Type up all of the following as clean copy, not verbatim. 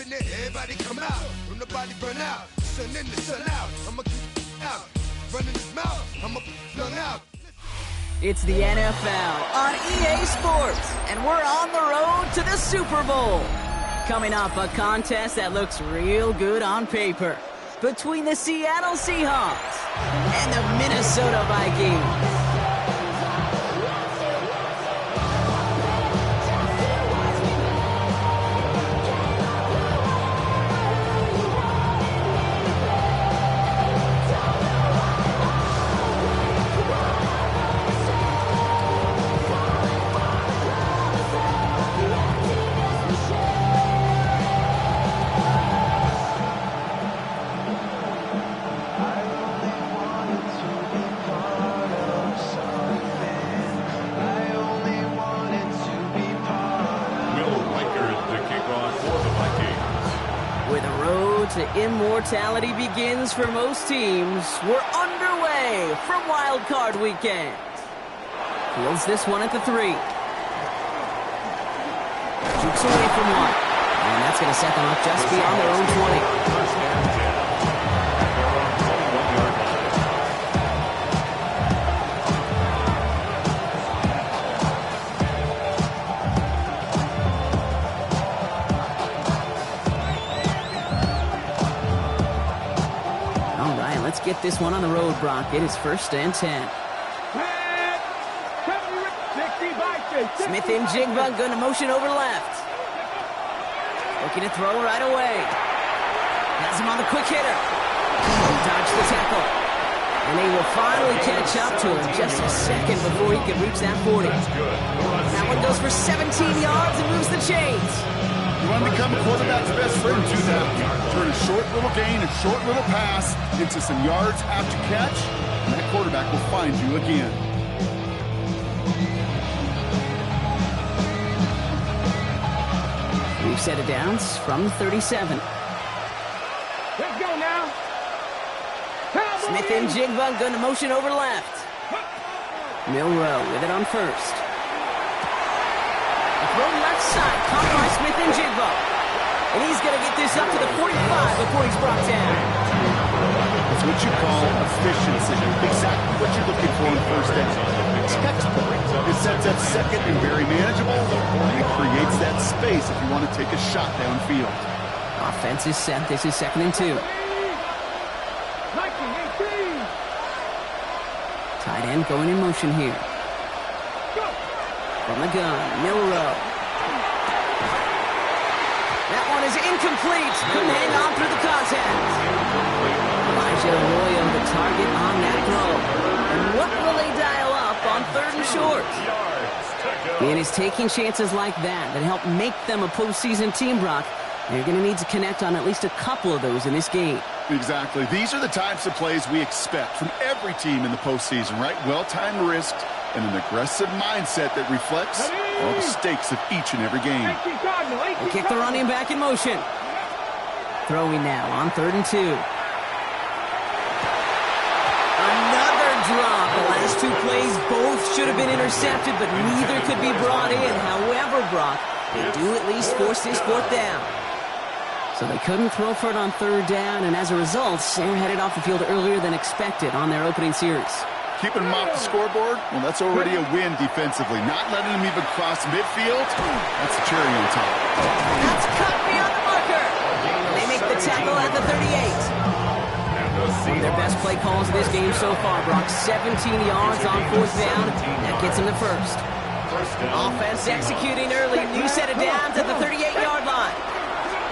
in there, everybody come out. When nobody burn out, sun in the sun out. I'ma keep out, running his mouth. I'ma flung out. It's the NFL on EA Sports, and we're on the road to the Super Bowl. Coming up, a contest that looks real good on paper between the Seattle Seahawks and the Minnesota Vikings. Immortality begins for most teams. We're underway from Wild Card Weekend. Fields this one at the 3. Jukes away from one. And that's going to set them up just beyond their own 20. Let's get this one on the road, Brock. It is 1st and 10. Smith and Jigba going to motion over left. Looking to throw right away. Has him on the quick hitter. Dodge the tackle. And they will finally catch up to him just a second before he can reach that 40. That one goes for 17 yards and moves the chains. You want to become a quarterback's best friend, do that. Turn a short little gain, a short little pass into some yards after catch, and that quarterback will find you again. We've set it downs from the 37. Let's go now. Smith and Jigba going to motion over left. Milrow with it on 1st. Throw left side, caught by Smith and Jigba. And he's going to get this up to the 45 before he's brought down. It's what you call efficiency. Exactly what you're looking for in 1st down. Textbook. It sets up 2nd and very manageable, and it creates that space if you want to take a shot downfield. Offense is set. This is 2nd and 2. Tight end going in motion here. From the gun, Milrow. That one is incomplete. Couldn't hang on through the contact. Elijah Arroyo, the target on that throw. And what will they dial up on 3rd and short? And it's taking chances like that help make them a postseason team, Brock. They're going to need to connect on at least a couple of those in this game. Exactly. These are the types of plays we expect from every team in the postseason, right? Well-timed risk and an aggressive mindset that reflects all the stakes of each and every game. They kick the running back in motion. Throwing now on 3rd and 2. Another drop. The last 2 plays both should have been intercepted, but neither could be brought in. However, Brock, they do at least force this 4th down. So they couldn't throw for it on 3rd down, and as a result, they're headed off the field earlier than expected on their opening series. Keeping them off the scoreboard, well, that's already a win defensively. Not letting them even cross midfield, that's a cherry on top. That's cut beyond the marker. They make the tackle at the 38. One of their best play calls of this game so far, Brock. 17 yards on 4th down. That gets them the 1st. Offense executing early. New set of downs at the 38-yard line.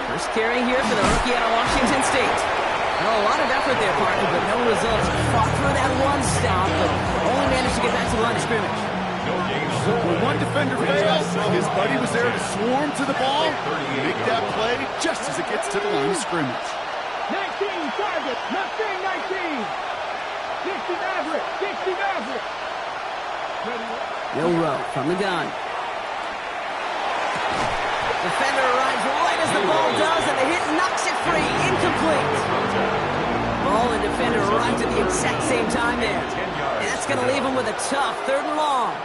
First carry here for the rookie out of Washington State. Well, a lot of effort there, partner, but no results. Fought through that one stop, but only managed to get back to the line of scrimmage. When one defender fails, his buddy was there to swarm to the ball and make that play just as it gets to the line of scrimmage. 19 targets, nothing 19. 60 Maverick, 60 Maverick. Milrow from the gun. Defender arrives right as the ball does, and the hit knocks it free. Incomplete. Ball and defender arrived at the exact same time there. And that's going to leave him with a tough 3rd and long.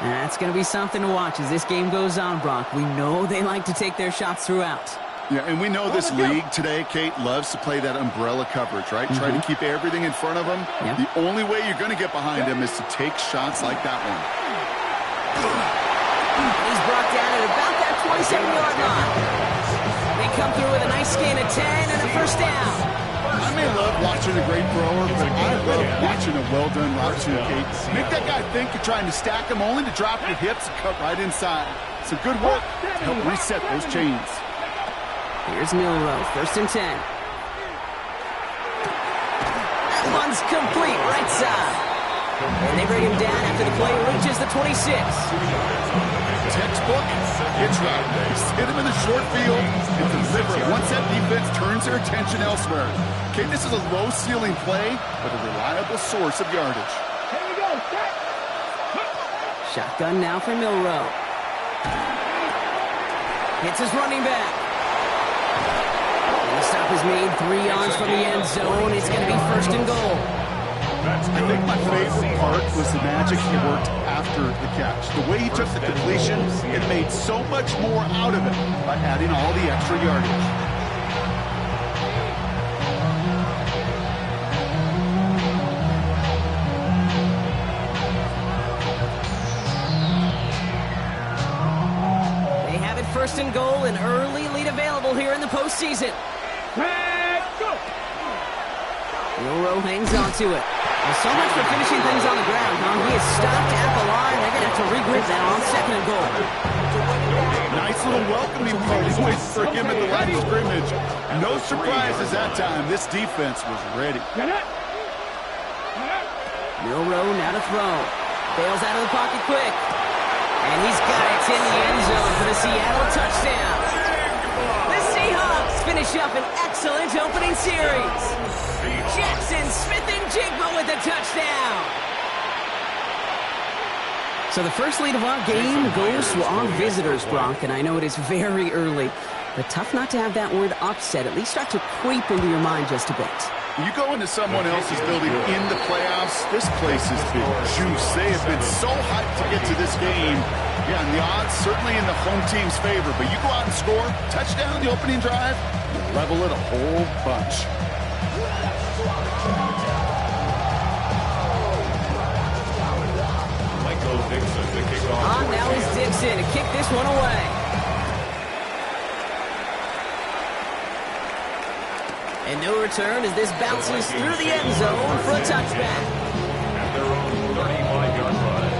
And that's going to be something to watch as this game goes on, Brock. We know they like to take their shots throughout. Yeah, and we know this league today, Kate, loves to play that umbrella coverage, right? Try to keep everything in front of them. Yep. The only way you're going to get behind them is to take shots like that one. He's brought down at about that 27-yard line. They come through with a nice gain of 10 and a first down. I may love watching a great thrower, but I love watching a well-done route too, Kate. Make that guy think you're trying to stack him only to drop your hips and cut right inside. Some good work to help reset those chains. Here's Milroe, first and 10. That one's complete, right side. And they bring him down after the play reaches the 26. Textbook hitch route. Hit him in the short field and deliver it once that defense turns their attention elsewhere. Okay, this is a low-ceiling play, but a reliable source of yardage. Here we go, set. Shotgun now for Milroe. Hits his running back. And the stop is made 3 yards from the end zone. It's going to be first and goal. I think my favorite part was the magic he worked after the catch. The way he took the completion, it made so much more out of it by adding all the extra yardage. They have it first and goal, an early lead available here in the postseason. Let's go. Milroe hangs on to it. Well, so much for finishing things on the ground, huh? He is stopped at the line. They're going to have to regroup now on second and goal. Nice little welcoming party waiting for him at the line of scrimmage. No surprises that time. This defense was ready. Milroe now to throw. Bails out of the pocket quick. And he's got it in the end zone for the Seattle touchdown. The Seahawks finish up an excellent opening series. Jackson Smith-Njigba with a touchdown. So the first lead of our game goes to our visitors, Brock, and I know it is very early, but tough not to have that word upset at least start to creep into your mind just a bit. You go into someone else's building in the playoffs, this place has been juice. They have been so hyped to get to this game. Yeah, and the odds certainly in the home team's favor, but you go out and score, touchdown the opening drive, you level it a whole bunch. Now is Dixon to kick this one away. And no return as this bounces through the end zone for a touchback. At their own 35-yard line.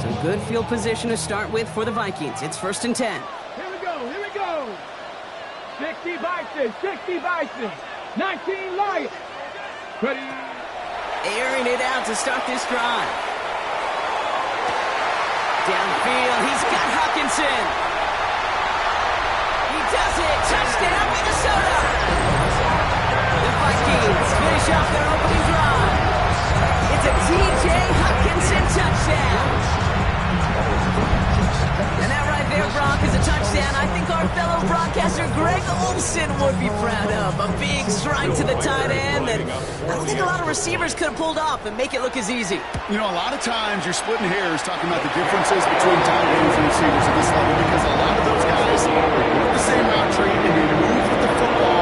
So good field position to start with for the Vikings. It's first and 10. Here we go. 60 Bison. 19 Lions. Ready. Airing it out to start this drive. Downfield, he's got Hawkinson. He does it. Touchdown, Minnesota. The Vikings finish off their opening drive. It's a T.J. Hawkinson touchdown. And that right there, Brock, is a touchdown I think our fellow broadcaster Greg Olson would be proud of. A big strike to the tight end that I don't think a lot of receivers could have pulled off and make it look as easy. You know, a lot of times you're splitting hairs talking about the differences between tight ends and receivers at this level because a lot of those guys work the same route tree and they move with the football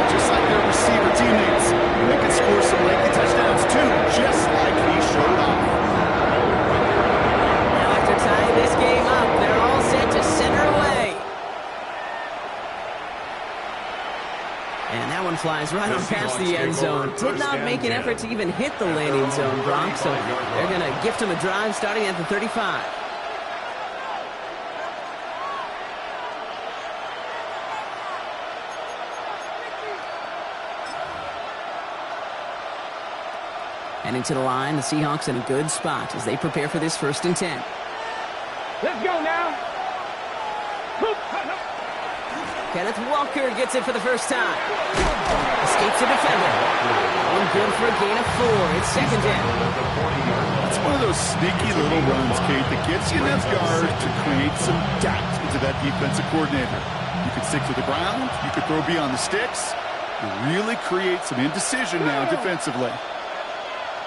just like their receiver teammates. And they can score some lengthy touchdowns too, just like he showed off. Now after tying this game up, they're all set to center away. And that one flies right on past the end zone. Did not make an effort to even hit the landing zone, Brock, so they're going to gift him a drive starting at the 35. Heading to the line, the Seahawks in a good spot as they prepare for this first and 10. Let's go now. Kenneth Walker gets it for the first time. Escapes the defender. One good for a gain of 4. It's second down. It's one of those sneaky little runs, Kate, that gets you enough yards to create some doubt into that defensive coordinator. You could stick to the ground. You could throw beyond the sticks. You really create some indecision now defensively.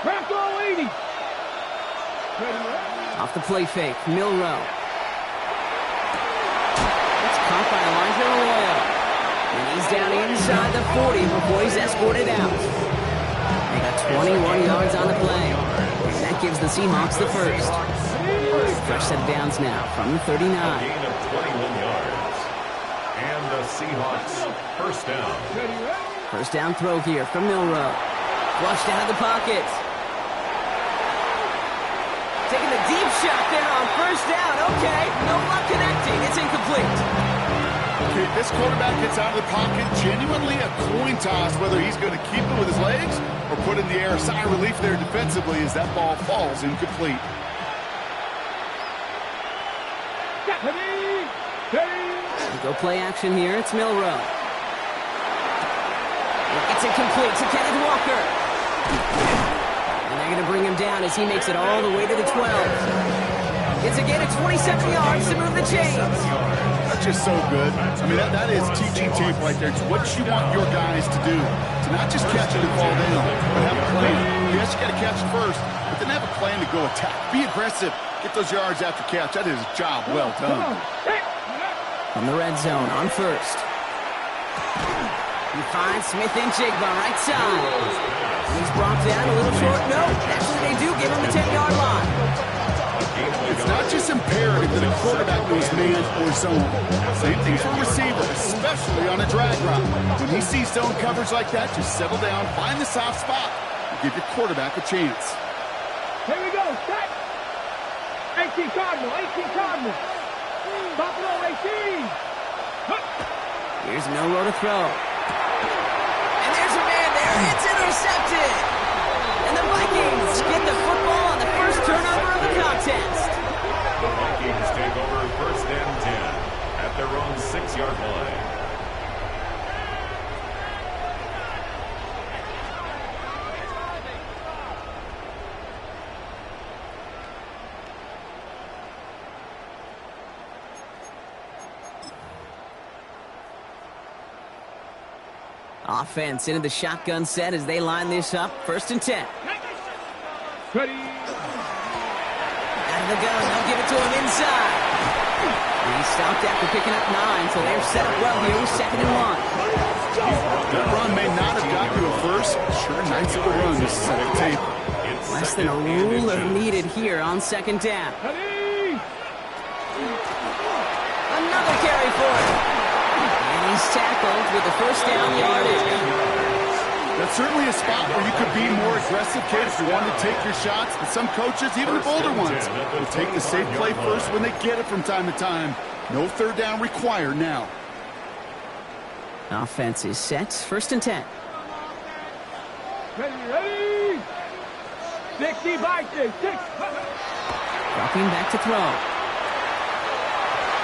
Crack all 80. Off the play fake, Milrow. It's caught by Elijah Arroyo. And he's down inside the 40 before he's escorted out. They got 21 yards on the play. And that gives the Seahawks the first. Fresh set of downs now from the 39. Gain of 21 yards. And the Seahawks first down. First down throw here from Milrow. Flushed out of the pocket. Taking the deep shot there on first down. Okay, no luck connecting. It's incomplete. Okay, this quarterback gets out of the pocket. Genuinely a coin toss whether he's going to keep it with his legs or put in the air. Sigh of relief there defensively as that ball falls incomplete. Go play action here. It's Milrow. It's incomplete to Kenneth Walker. And they're going to bring him down as he makes it all the way to the 12. It's a gain of 27 yards to move the chains. That's just so good. I mean, that is teaching tape right there. It's what you want your guys to do. To not just catch it and fall down, but have a plan. Yes, you got to catch it first, but then have a plan to go attack. Be aggressive. Get those yards after catch. That is a job well done. From the red zone on first. He finds Smith and Jigba right side. And he's brought down a little short. No, actually they do give him the 10-yard line. It's not just imperative that a quarterback goes man or zone. Same thing for a receiver, especially on a drag route. When he sees zone coverage like that, just settle down, find the soft spot, and give your quarterback a chance. Here we go, set. 18 Cardinal, 18 Cardinal. Top it on 18. Here's Milrow to throw. And there's a man there. It's intercepted. And the Vikings get the football on the first turnover of the contest. The Vikings take over first and 10 at their own 6-yard line. Offense into the shotgun set as they line this up. First and 10. Ready. Out of the gun. They'll give it to him inside. And he stopped after picking up 9, so they're set up well here with 2nd and 1. That run may not have got to a first. Sure, nice little run to set the table. Less than a ruler needed here on 2nd down. Ready. Another carry for him. And he's tackled with the first down yardage. That's certainly a spot where you could be more aggressive, kid, if you want to take your shots. But some coaches, even the bolder ones, will take the safe play first when they get it from time to time. No third down required now. Offense is set. 1st and 10. Ready. 60 Vikings. 6. Dropping back to throw.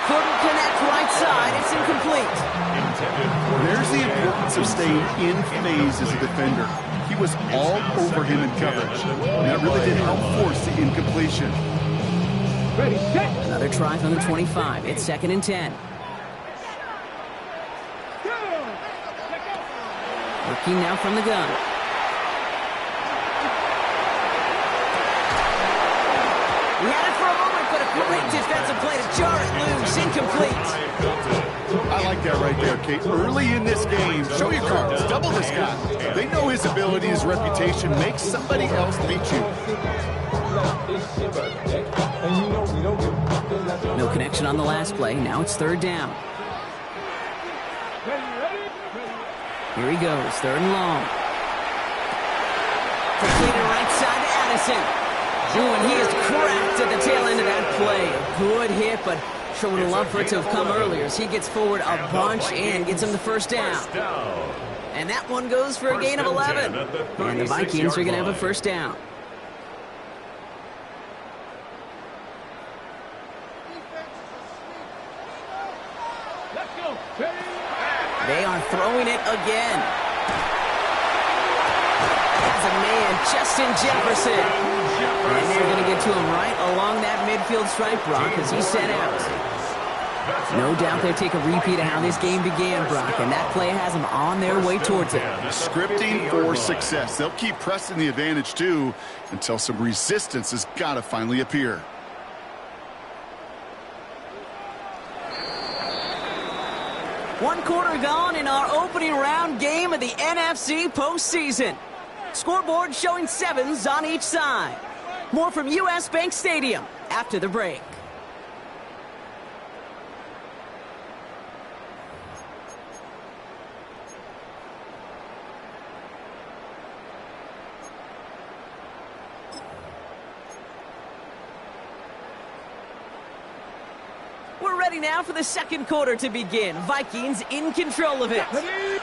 Couldn't connect right side. It's incomplete. There's the importance of staying in phase as a defender. He was all over him in coverage. And that really did help force the incompletion. Ready, set. Another try from the 25. It's 2nd and 10. Working now from the gun. He had it for a moment, but a great defensive play to jar it loose. Incomplete. I like that right there, Kate. Early in this game, show your cards. Double this guy. They know his ability, his reputation. Make somebody else beat you. No connection on the last play. Now it's 3rd down. Here he goes. 3rd and long. Completed right side to Addison. And he is cracked at the tail end of that play. A good hit, but sure would have loved for it to have come earlier as he gets forward a bunch and gets him the first down. And that one goes for a gain of 11. And the Vikings are going to have a first down. Let's go. They are throwing it again. That's a man, Justin Jefferson. And they're going to get to him right along that midfield stripe, Brock, as he's set out. No doubt they'll take a repeat of how this game began, Brock, and that play has them on their way towards it. Scripting for success. They'll keep pressing the advantage, too, until some resistance has got to finally appear. One quarter gone in our opening round game of the NFC postseason. Scoreboard showing 7s on each side. More from U.S. Bank Stadium after the break. We're ready now for the second quarter to begin. Vikings in control of it.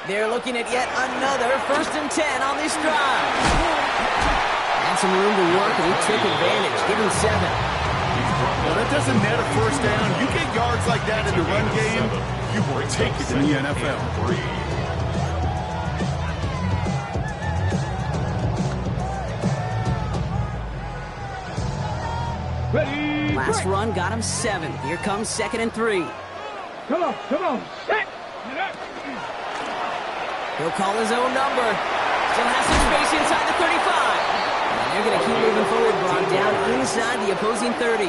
They're looking at yet another 1st and 10 on this drive. Had some room to work, and he took advantage. Give him 7. Well, that doesn't net a first down. You get yards like that in the run game, you will take it in the NFL. Last run got him 7. Here comes 2nd and 3. Come on, set. He'll call his own number. Still has some space inside the 35. And they're going to keep moving forward, Brock, down inside the opposing 30.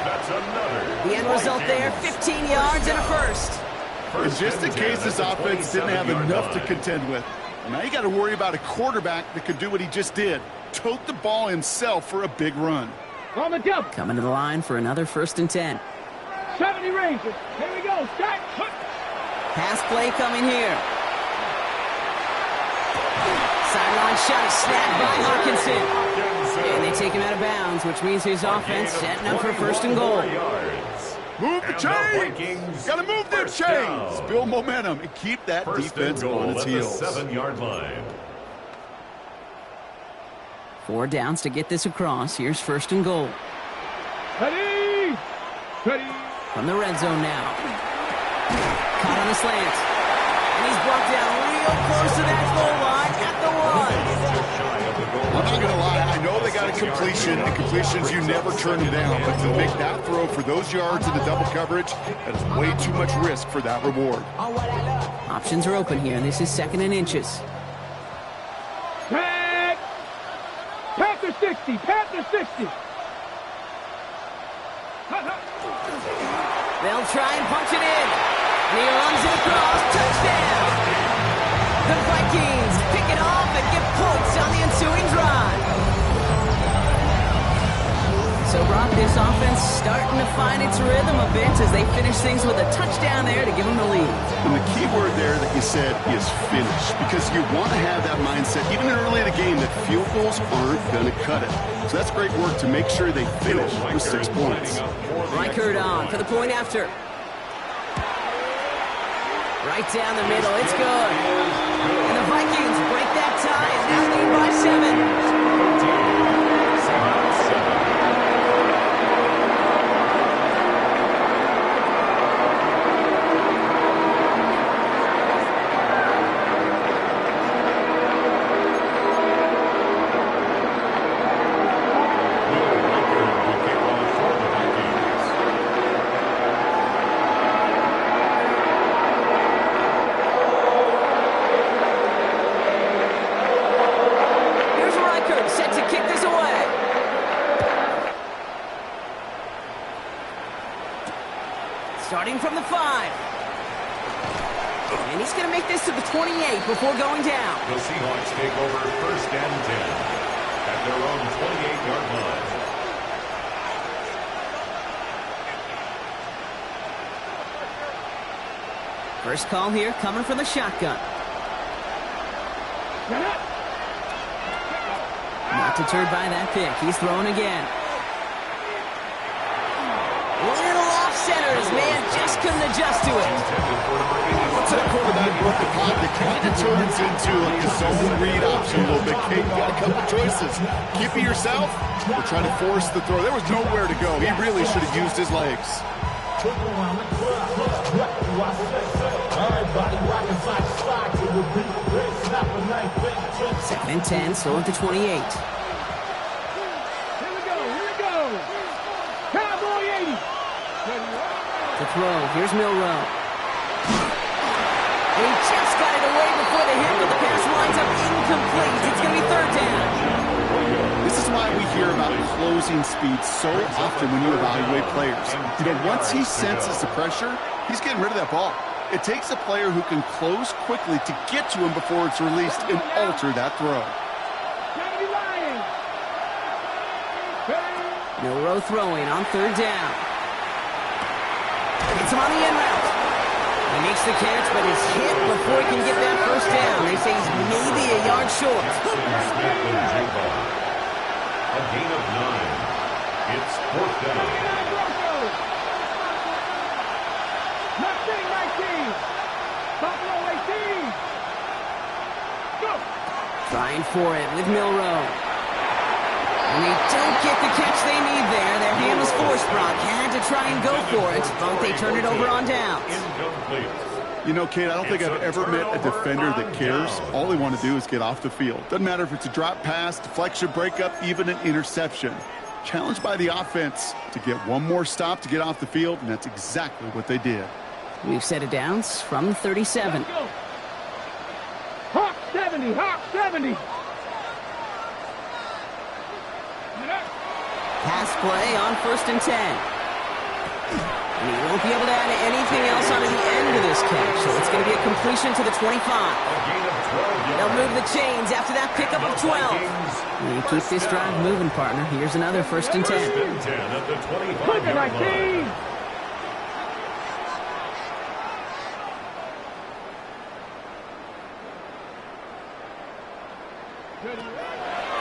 The end result there, 15 yards and a first. Just in case this offense didn't have enough to contend with. Now you got to worry about a quarterback that could do what he just did. Tote the ball himself for a big run. On the jump. Coming to the line for another 1st and 10. 70 ranges. Here we go. Start. Pass play coming here. Sideline shot is snapped by Hawkinson. And they take him out of bounds, which means his offense setting up for 1st and goal. Move the chains. Got to move their chains. Build momentum and keep that defense on its heels. 7-yard line. 4 downs to get this across. Here's 1st and goal. Ready. From the red zone now. Caught on the slant. And he's brought down real close to that goal line at the 1. I'm not going to lie. I know they got a completion, and completions, you never turn them down. But to make that throw for those yards in the double coverage, that is way too much risk for that reward. Options are open here. This is 2nd and inches. Panther 60. They'll try and punch it in. And he runs it across. Touchdown. The Vikings pick it off and get points on the ensuing drive. So, Brock, this offense starting to find its rhythm a bit as they finish things with a touchdown there to give them the lead. And the key word there that you said is finish, because you want to have that mindset, even early in the game, that field goals aren't going to cut it. So that's great work to make sure they finish with 6 points. Reichert on for the point after. Right down the middle. It's good. And the Vikings break that tie and now lead by 7. Starting from the 5. And he's going to make this to the 28 before going down. The Seahawks take over 1st and 10 at their own 28-yard line. First call here coming from the shotgun. Not deterred by that pick. He's throwing again. Little off center. His man just couldn't adjust to it. Once that quarterback broke the pocket, kind of turns into like a zone read option a little bit. Kate, you got a couple choices. Keep it yourself or try to force the throw. There was nowhere to go. He really should have used his legs. 2nd and 10, still at the 28. Here we go. Cowboy 80. To throw, here's Milroe. And he just got it away before the hit, but the pass winds up incomplete. It's going to be third down. This is why we hear about closing speed so often when you evaluate players. You know, once he senses the pressure, he's getting rid of that ball. It takes a player who can close quickly to get to him before it's released and alter that throw. Milroe throwing on third down. Gets him on the end route. He makes the catch, but is hit before he can get that first down. They say he's maybe a yard short. A gain of 9. It's fourth down. 19. Buffalo 18. Go. Trying for it with Milroe. And they don't get the catch they need there. Their hand was forced, Brock. Had to try and go for it, but they turn it over on downs. Incomplete. You know, Kate, I don't think I've ever met a defender that cares. All they want to do is get off the field. Doesn't matter if it's a drop pass, deflection, breakup, even an interception. Challenged by the offense to get one more stop to get off the field, and that's exactly what they did. We've set it down from 37. Hawk 70, Hawk 70. Pass play on 1st and 10. And he won't be able to add anything else onto the end of this catch, so it's going to be a completion to the 25. They'll move the chains after that pickup of 12. And keep this drive moving, partner. Here's another 1st and 10. First and 10 at the 25-yard line.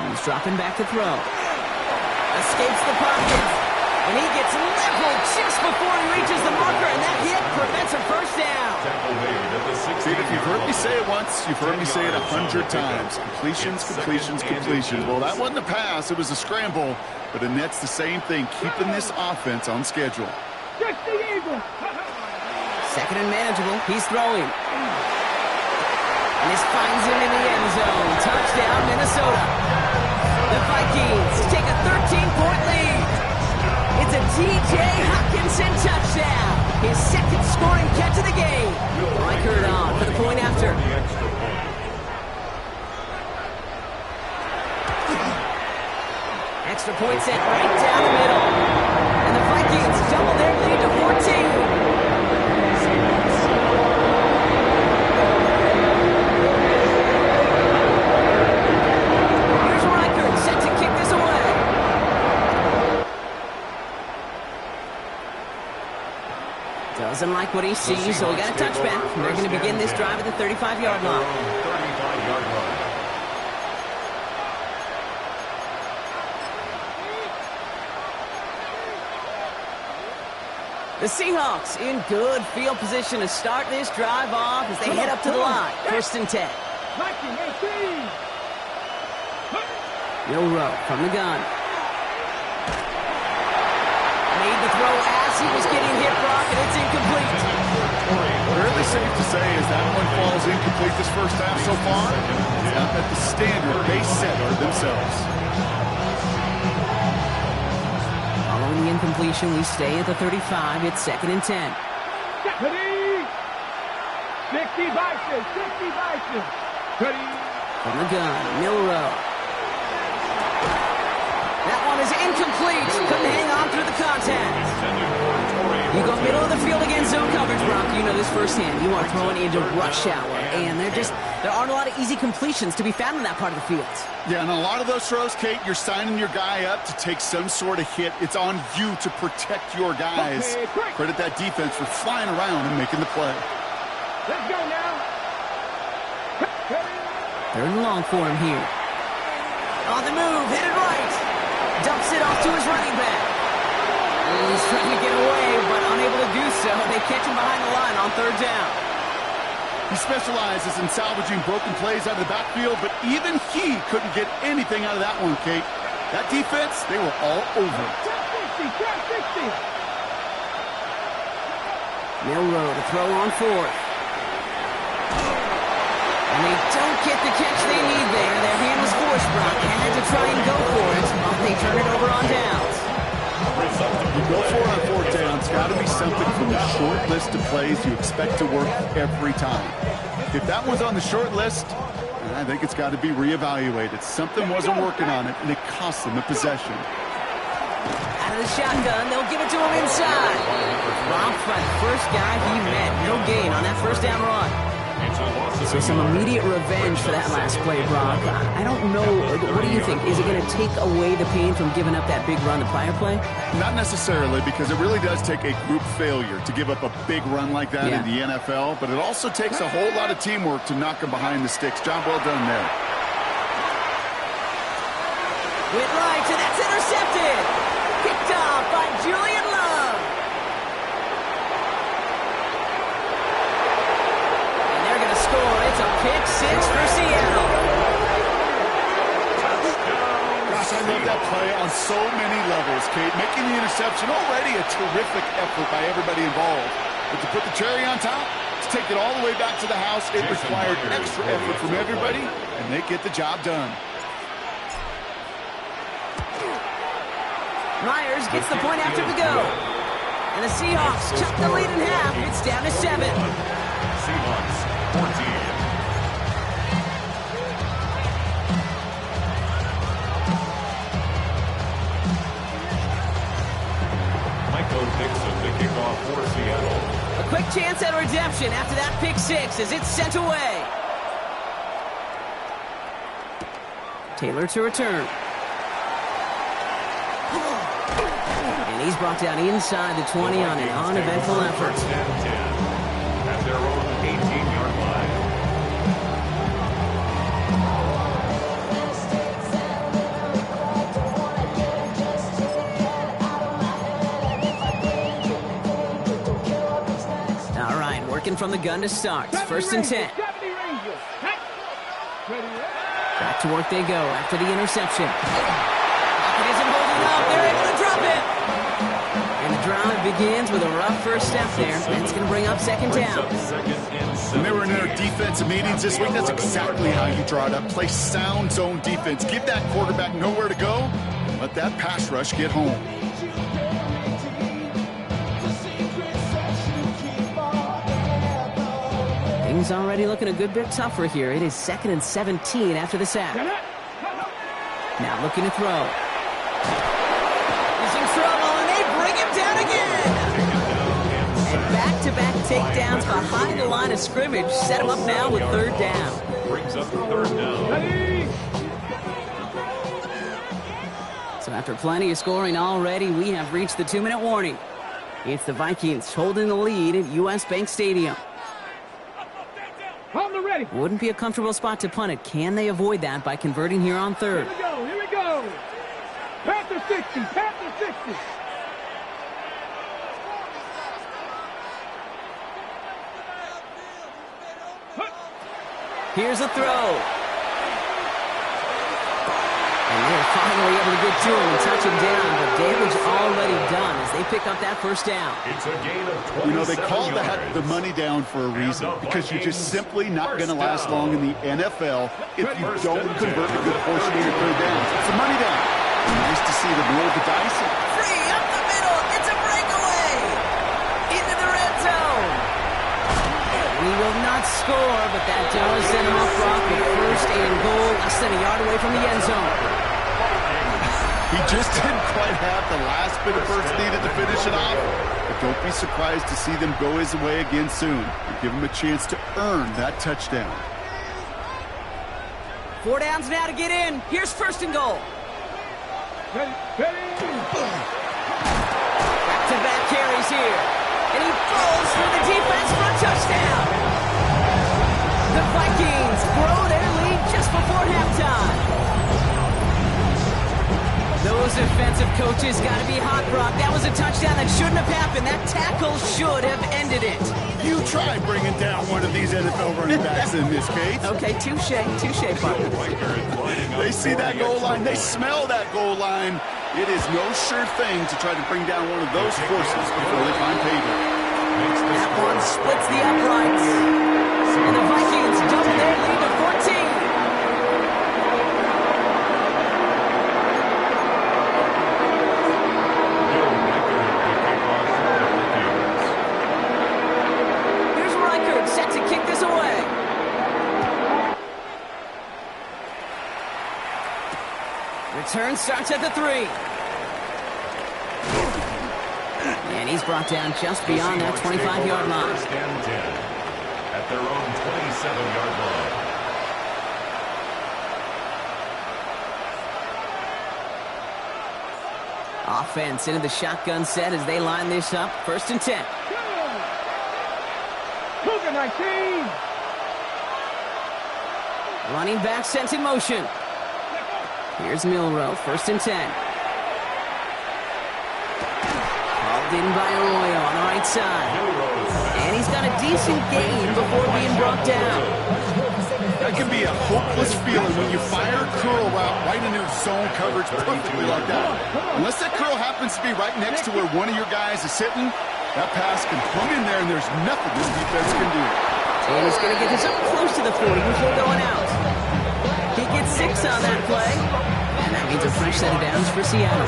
He's dropping back to throw. Escapes the pocket. And he gets leveled just before he reaches the marker, and that hit prevents a first down. See, if you've heard me say it once, you've heard me say it 100 times. Completions, completions, completions. Well, that wasn't a pass. It was a scramble. But it nets the same thing, keeping this offense on schedule. Second and manageable. He's throwing. And this finds him in the end zone. Touchdown, Minnesota. The Vikings take a 13-point lead. It's a T.J. Hockenson touchdown. His second scoring catch of the game. Reichert on for the point after. Extra point set right down the middle. And the Vikings double their lead to 14. Doesn't like what he sees, so he got a touchback. They're going to begin this drive at the 35-yard line. The Seahawks in good field position to start this drive off as they head up to the line. 1st and 10. Milroe from the gun. Made the throw as he was getting hit, Brock, and it's incomplete. Fairly safe to say as that one falls incomplete this first half so far, it's not at the standard they set for themselves. Following the incompletion, we stay at the 35. It's 2nd and 10. 60 Vikings, 60 Vikings. From the gun, Milroe. That one is incomplete. Couldn't hang on through the contact. You go middle of the field against zone coverage, Brock. You know this firsthand. You are throwing into rush hour, and there aren't a lot of easy completions to be found in that part of the field. Yeah, and a lot of those throws, Kate, you're signing your guy up to take some sort of hit. It's on you to protect your guys. Credit that defense for flying around and making the play. Let's go now. 3rd and long for him here. On the move, headed right. Dumps it off to his running back. He's trying to get away, but unable to do so. They catch him behind the line on 3rd down. He specializes in salvaging broken plays out of the backfield, but even he couldn't get anything out of that one, Kate. That defense, they were all over it. 60. Milroe to throw on 4th. And they don't get the catch they need there. Their hand was forced, Brock. Had to try and go for it, but they turn it over on downs. You go for it on 4th down. It's got to be something from the short list of plays you expect to work every time. If that one's on the short list, I think it's got to be reevaluated. Something wasn't working on it, and it cost them a possession. Out of the shotgun, they'll give it to him inside. Robbed by the first guy he met. No gain on that first down run. So some immediate revenge for that last play, Brock. I don't know. What do you think? Is it going to take away the pain from giving up that big run the prior play? Not necessarily, because it really does take a group failure to give up a big run like that in the NFL, but it also takes a whole lot of teamwork to knock them behind the sticks. Job well done there. Went right, and that's intercepted. Picked off by Julian Love. And they're going to score. It's a pick six for Seattle. Gosh, I love that play on so many levels, Kate. Making the interception, already a terrific effort by everybody involved. But to put the cherry on top, to take it all the way back to the house, it required extra effort from everybody, and they get the job done. Myers gets the point after the go. And the Seahawks cut the lead in half. It's down to 7. Seahawks 14. Michael Dixon, the kickoff for Seattle. A quick chance at redemption after that pick six as it's sent away. Taylor to return. And he's brought down inside the 20 on an uneventful effort. First and 10 at their own 18-yard line. All right, working from the gun to start. First and 10. Back to work they go after the interception. It isn't holding up. They're able to drop it. And the drive begins with a rough first step there. That's going to bring up second down. When they were in their defensive meetings this week, that's exactly how you draw it up. Play sound zone defense. Give that quarterback nowhere to go, and let that pass rush get home. Things already looking a good bit tougher here. It is 2nd and 17 after the sack. Now looking to throw. He's in trouble, and they bring him down again. And back-to-back takedowns behind the line of scrimmage set him up now with third down. Brings up third down. So after plenty of scoring already, we have reached the 2-minute warning. It's the Vikings holding the lead at US Bank Stadium. On the ready. Wouldn't be a comfortable spot to punt it. Can they avoid that by converting here on third? Here we go, here we go. Panther 60, Panther 60. Here's a throw. And they're finally able to get to him and touch him down, but damage already done as they pick up that first down. It's a gain of 27 You know, they call yards. the money down for a reason, because you're just simply not going to last long in the NFL if you don't convert a good portion of your third downs. It's a money down. Nice to see them roll the dice. Free up the middle. It's a breakaway. Into the red zone. We will not score, but that does send him off Brock with first and goal, less than a yard away from the end zone. He just didn't quite have the last bit of burst needed to finish it off. But don't be surprised to see them go his way again soon and give him a chance to earn that touchdown. 4 downs now to get in. Here's first and goal. Back-to-back carries here. And he falls through the defense for a touchdown. The Vikings grow their lead just before halftime. Those defensive coaches got to be hot, Brock. That was a touchdown that shouldn't have happened. That tackle should have ended it. You try bringing down one of these NFL running backs in this case. Okay, touche, partner. They see that goal line. They smell that goal line. It is no sure thing to try to bring down one of those forces before they find payback. That one splits the uprights. And the Vikings double their lead to 14. Return starts at the 3. And he's brought down just beyond that 25-yard line. First and 10 at their own 27-yard line. Offense into the shotgun set as they line this up. First and 10. Cougar 19. Running back sent in motion. Here's Milroe. First and 10. Called in by Arroyo on the right side. And he's got a decent gain before being brought down. That can be a hopeless feeling when you fire a curl route right into zone coverage perfectly like that. Unless that curl happens to be right next to where one of your guys is sitting, that pass can plumb in there and there's nothing this defense can do. And he's going to get this up close to the 40 before going out. He gets 6 on that play. And that means a fresh set of downs for Seattle.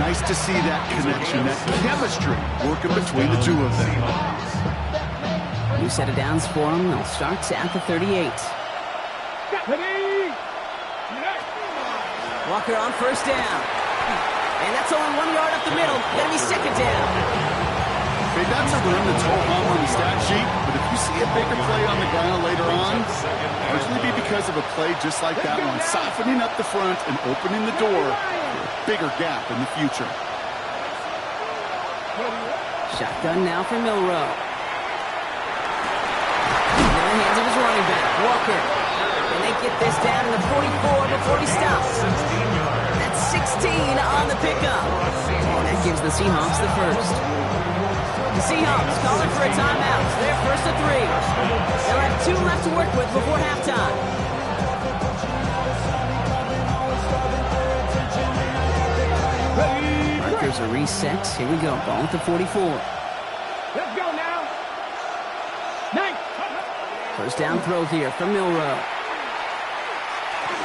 Nice to see that connection, that chemistry working between the two of them. New set of downs for him. They'll start at the 38. Walker on first down. And that's only 1 yard up the middle. Gonna be second down. Okay, that's a run that's ho-hum on the stat sheet, but if you see a bigger play on the ground later on, largely be because of a play just like that one, softening up the front and opening the door for a bigger gap in the future. Shotgun now for Milroe. In the hands of his running back, Walker. And they get this down to the 44 before he stops. That's 16 on the pickup. And that gives the Seahawks the first. The Seahawks calling for a timeout. They're first and 3. They'll have 2 left to work with before halftime. Markers are reset. Here we go. Ball at the 44. Let's go now. Nice. First down throw here from Milroe.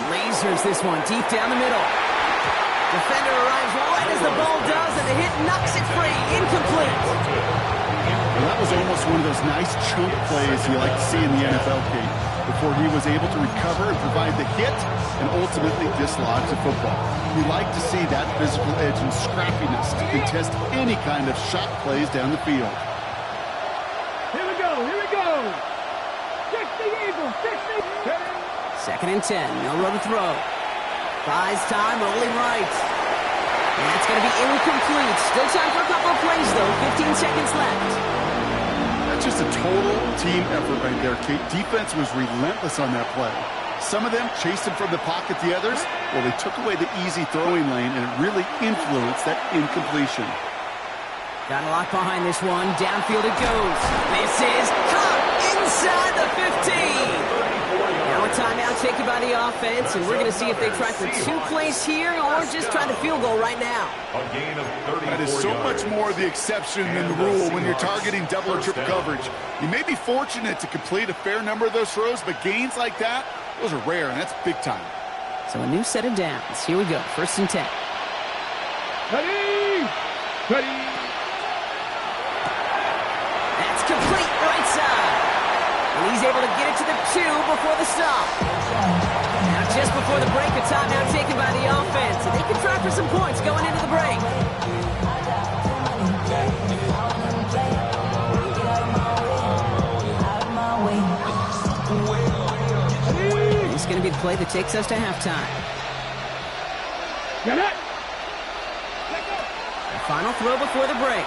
Lasers this one deep down the middle. Defender arrives right as the ball does, and the hit knocks it free. Incomplete. Well, that was almost one of those nice chunk plays you like to see in the NFL, Kate, before he was able to recover and provide the hit and ultimately dislodge the football. We like to see that physical edge and scrappiness to contest any kind of shot plays down the field. Here we go. Here we go. 60 Eagles. 60. Second and 10. Milroe to throw. Buys time, rolling right. And that's going to be incomplete. Still time for a couple of plays, though. 15 seconds left. That's just a total team effort right there, Kate. Defense was relentless on that play. Some of them chased him from the pocket. The others, well, they took away the easy throwing lane, and it really influenced that incompletion. Got a lock behind this one. Downfield it goes. This is caught inside the 15. Now a timeout taken by the offense, and we're going to see if they try for 2 plays here or just try the field goal right now. A gain of 34 That is so much more the exception than the rule when you're targeting double or triple coverage. You may be fortunate to complete a fair number of those throws, but gains like that, those are rare, and that's big time. So a new set of downs. Here we go. First and 10. Ready. Ready. That's complete right side. And he's able to get it to the 2 before the stop. Now just before the break, a timeout taken by the offense. And they can try for some points going into the break. This is going to be the play that takes us to halftime. Get it. The final throw before the break.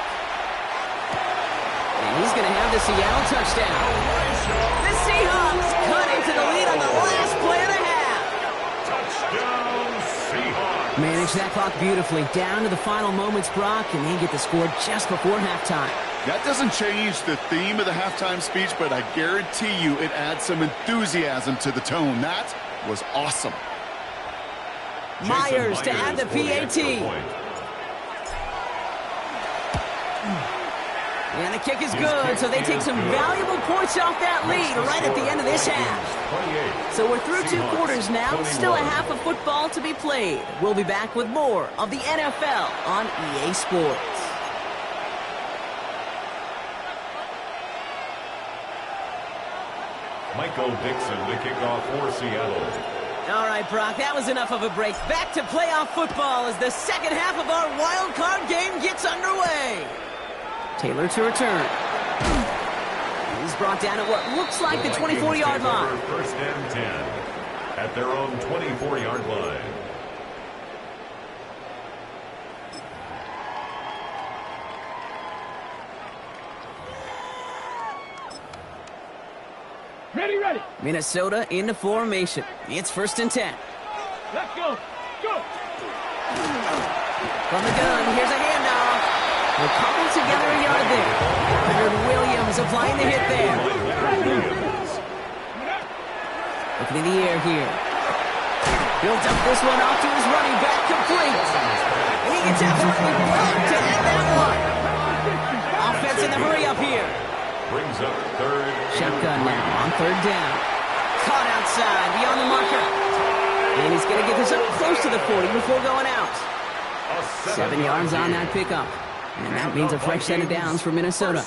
And he's going to have the Seattle touchdown. The Seahawks cut into the lead on the last play of the half. Touchdown, Seahawks. Manage that clock beautifully down to the final moments, Brock, and they get the score just before halftime. That doesn't change the theme of the halftime speech, but I guarantee you it adds some enthusiasm to the tone. That was awesome. Myers to add the PAT. And the kick is good, so they take some valuable points off that lead right at the end of this half. So we're through 2 quarters now, still a half of football to be played. We'll be back with more of the NFL on EA Sports. Michael Dixon, the kickoff for Seattle. All right, Brock, that was enough of a break. Back to playoff football as the second half of our wild card game gets underway. Taylor to return. He's brought down at what looks like the 24-yard line. First and 10 at their own 24-yard line. Ready, ready. Minnesota into formation. It's first and 10. Let's go. Go. From the gun, here's a handoff. We'll cobble together a yard there. Leonard Williams applying the hit there. Looking in the air here. Builds up this one off to his running back, complete. And he gets absolutely blocked to end that one. Offense in the hurry up here. Brings up third. Shotgun now on third down. Caught outside, beyond the marker. And he's going to get this up close to the 40 before going out. 7 yards on that pickup. And that means a fresh set of downs for Minnesota.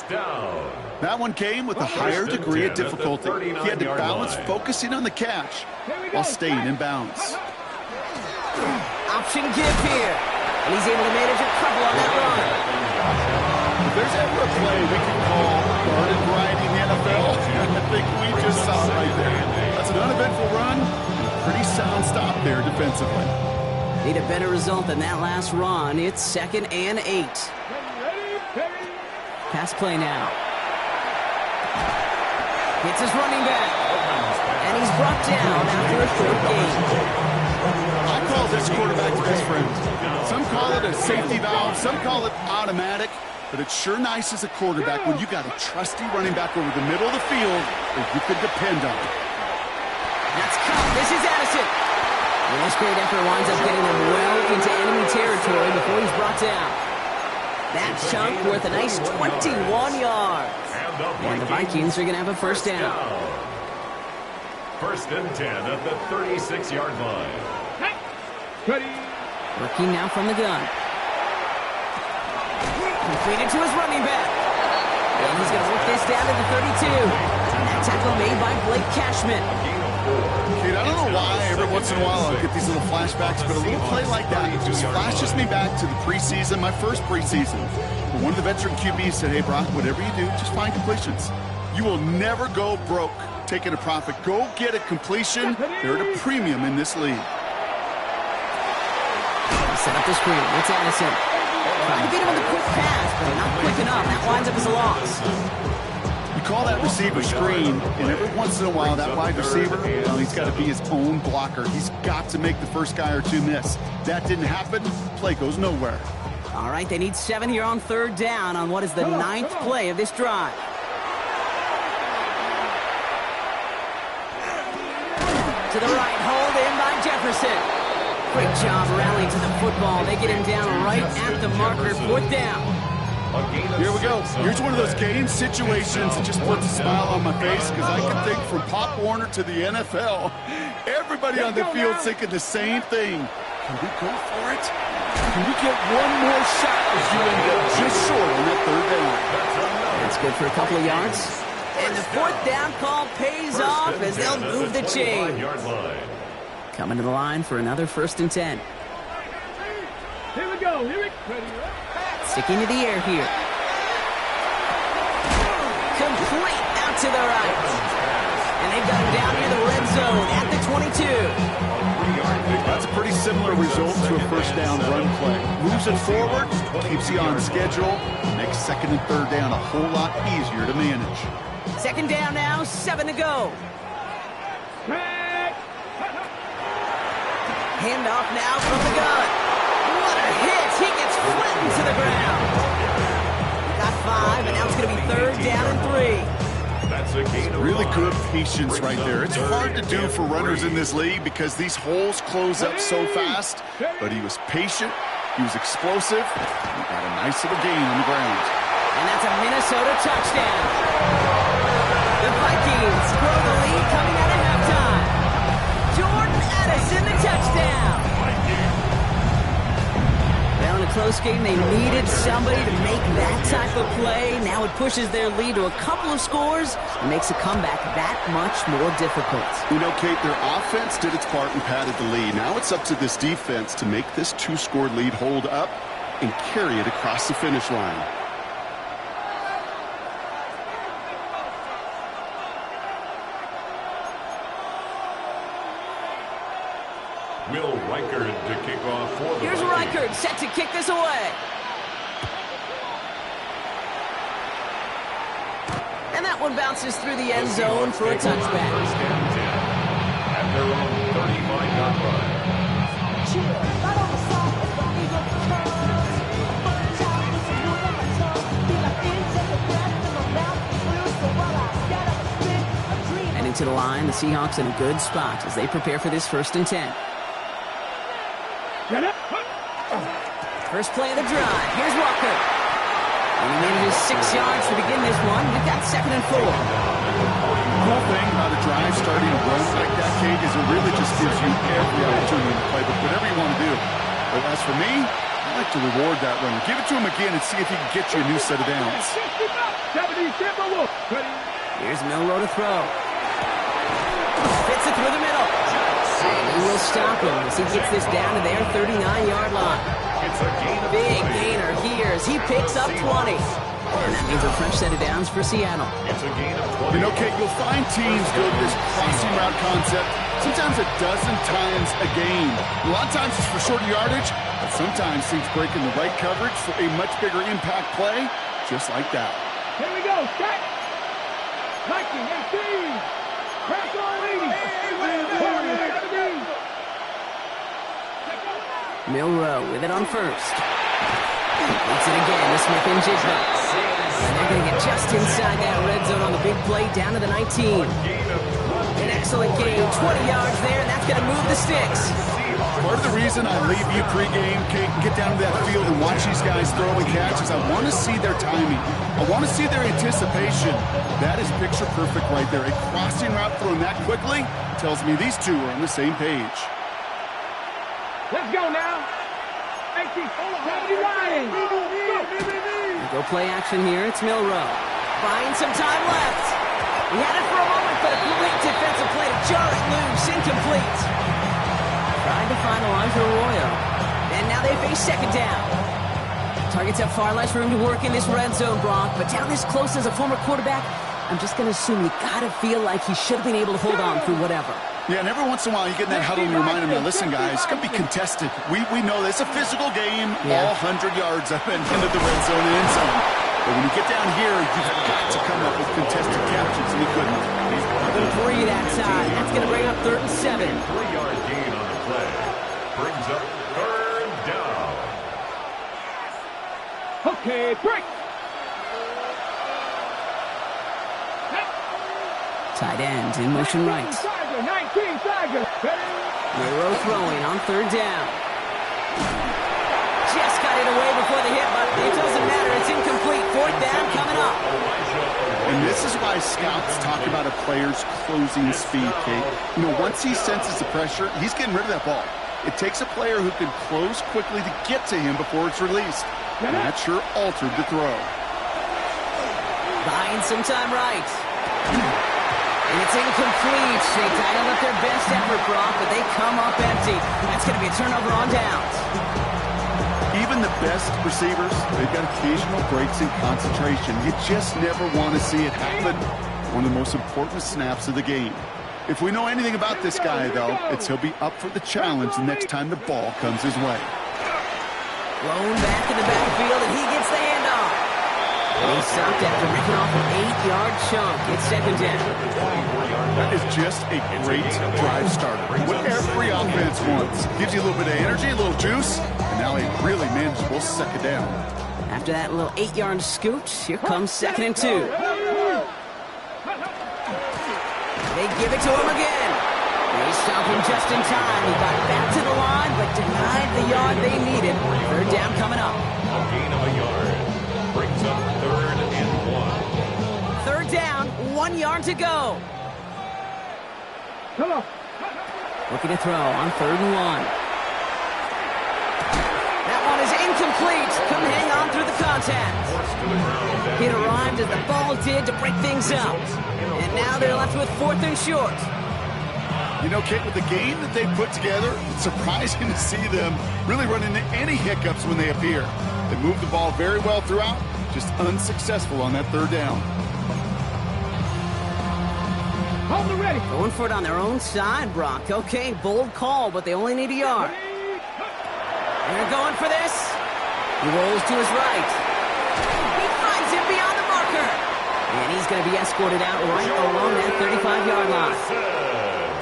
That one came with a higher degree of difficulty. He had to balance focusing on the catch while staying in bounds. Option give here. And he's able to manage a couple on that run. If there's ever a play we can call garden variety in the NFL, I think we just saw it right there. That's an uneventful run and a pretty sound stop there defensively. Need a better result than that last run. It's 2nd and 8. Pass play now. Hits his running back. And he's brought down after a short gain. I call this quarterback's best friend. Some call it a safety valve, some call it automatic, but it's sure nice as a quarterback when you got a trusty running back over the middle of the field that you could depend on. That's caught. This is Addison. And this great effort winds up getting them well into enemy territory before he's brought down. That chunk worth a nice 21 yards. And the Vikings are going to have a first down. First and 10 at the 36-yard line. Ready. Working now from the gun. Completed to his running back. And he's going to work this down to the 32. And that tackle made by Blake Cashman. Kid, I don't know why every once in a while I'll get these little flashbacks, but a little play like that just flashes me back to the preseason, my first preseason. When one of the veteran QBs said, hey, Brock, whatever you do, just find completions. You will never go broke taking a profit. Go get a completion. They're at a premium in this league. Set up the screen. It's Addison. Trying to beat him with a quick pass, but not quick enough. That winds up as a loss. You call that receiver screen, and every once in a while, that wide receiver, well, he's got to be his own blocker. He's got to make the first guy or two miss. That didn't happen. Play goes nowhere. All right, they need 7 here on third down on what is the 9th play of this drive. To the right, hold in by Jefferson. Great job rallying to the football. They get him down right at the marker, 4th down. Here we go. Here's one of those game situations that just puts a smile on my face because I can think from Pop Warner to the NFL. Everybody on the field thinking the same thing. Can we go for it? Can we get one more shot as you end up just short on that 3rd down? That's good for a couple of yards. And the 4th down call pays off as they'll move the chain. Coming to the line for another 1st and 10. Here we go. Here we go. Sticking to the air here. Complete out to the right. And they've got him down near the red zone at the 22. That's a pretty similar result to a first down run play. Moves it forward, keeps you on schedule, makes 2nd and 3rd down a whole lot easier to manage. 2nd down now, 7 to go. Handoff now from the gun. What a hit! He gets flattened to the ground. Got 5, and now it's going to be 3rd down and 3. Really good patience right there. It's hard to do for runners in this league because these holes close up so fast, but he was patient, he was explosive, and he got a nice little gain on the ground. And that's a Minnesota touchdown. The Vikings grow the lead coming out of halftime. Jordan Addison, the touchdown. Well, in a close game. They needed somebody to make that type of play. Now it pushes their lead to a couple of scores and makes a comeback that much more difficult. You know, Kate, their offense did its part and padded the lead. Now it's up to this defense to make this 2-score lead hold up and carry it across the finish line. Will Reichard to kick off for the Here's Vikings. Reichard set to kick this away. And that one bounces through the end zone for a touchback. First and 10 at their own 35-yard line. Heading to the line, the Seahawks in a good spot as they prepare for this 1st and 10. First play of the drive. Here's Walker. And he manages 6 yards to begin this one. We've got 2nd and 4. The whole thing about a drive starting a run like that, Kate, is it really just gives you every opportunity to play, but whatever you want to do. But as for me, I like to reward that run. Give it to him again and see if he can get you a new set of downs. Here's Milroe to throw. Fits it through the middle. And he will stop him as he gets this down to their 39-yard line. Big gainer here as he picks up 20. And that means a fresh set of downs for Seattle. It's a gain of 20. You know, Kate, you'll find teams go to this crossing route concept sometimes a dozen times a game. A lot of times it's for shorter yardage, but sometimes things break in the right coverage for a much bigger impact play, just like that. Here we go, set. 19, 18. Press on 80. Milroe with it on first. Beats it again to Smith and Jigba. And they're going to get just inside that red zone on the big play down to the 19. An excellent game, 20 yards there, and that's going to move the sticks. Part of the reason I leave you pregame, Kate, and get down to that field and watch these guys throw and catch is I want to see their timing. I want to see their anticipation. That is picture perfect right there. A crossing route thrown that quickly tells me these two are on the same page. Let's go now. 1979. Go play action here. It's Milroe. Buying some time left. He had it for a moment, but a great defensive play to jar it loose. Incomplete. Trying to find Elijah Arroyo. And now they face 2nd down. Targets have far less room to work in this red zone, Brock. But down this close as a former quarterback, I'm just going to assume you got to feel like he should have been able to hold on through whatever. Yeah, and every once in a while you get in that huddle and you remind them, now listen, guys, it's going to be contested. We know this. It's a physical game, all 100 yards up and into the red zone and end zone. But when you get down here, you've got to come up with contested captions, and he couldn't. 3 that time. That's going to bring up 3rd and 7. 3-yard gain on the play. Brings up 3rd down. Okay, break. Tight end in motion right. 19 Tiger. Milroe throwing on 3rd down. Just got it away before the hit, but it doesn't matter. It's incomplete. 4th down coming up. And this is why scouts talk about a player's closing speed, Kate. You know, once he senses the pressure, he's getting rid of that ball. It takes a player who can close quickly to get to him before it's released. And that sure altered the throw. Buying some time right. And it's incomplete. They dialed up their best effort, Brock, but they come up empty. That's going to be a turnover on downs. Even the best receivers, they've got occasional breaks in concentration. You just never want to see it happen. One of the most important snaps of the game. If we know anything about this guy, though, it's he'll be up for the challenge the next time the ball comes his way. Blown back in the backfield, and he gets the handoff. And he stopped after ripping off an 8-yard chunk. It's 2nd down. That is just a great drive starter. What every offense wants. Gives you a little bit of energy, a little juice, and now a really manageable 2nd down. After that little 8-yard scoot, here comes 2nd and 2. They give it to him again. They stop him just in time. He got back to the line, but denied the yard they needed. 3rd down coming up. A gain of a yard. Brings up 3rd and 1. 3rd down, 1 yard to go. Come on. Looking to throw on 3rd and 1. That one is incomplete. contact. It arrived as the ball did to break things up. And now they're left with 4th and short. You know, Kate, with the game that they put together, it's surprising to see them really run into any hiccups when they appear. They move the ball very well throughout, just unsuccessful on that 3rd down. Hold the ready. Going for it on their own side, Brock. Okay, bold call, but they only need a yard. And they're going for this. He rolls to his right. He finds him beyond the marker. And he's going to be escorted out right along that 35-yard line.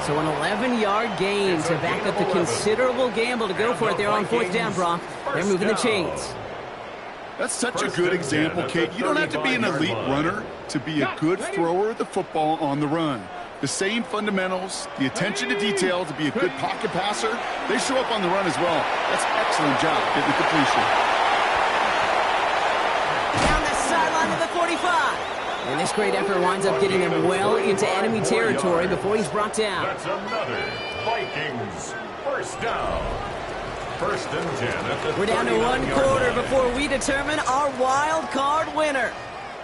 So an 11-yard gain to back up the considerable gamble to go for it there on 4th down, Brock. They're moving the chains. That's such a good example, Kate. You don't have to be an elite runner to be a good thrower of the football on the run. The same fundamentals, the attention to detail to be a good pocket passer, they show up on the run as well. That's an excellent job getting the completion. Down the sideline of the 45. And this great effort winds up getting him well into enemy territory before he's brought down. That's another Vikings 1st down. 1st and 10 at the We're down to 1 quarter before we determine our wild card winner.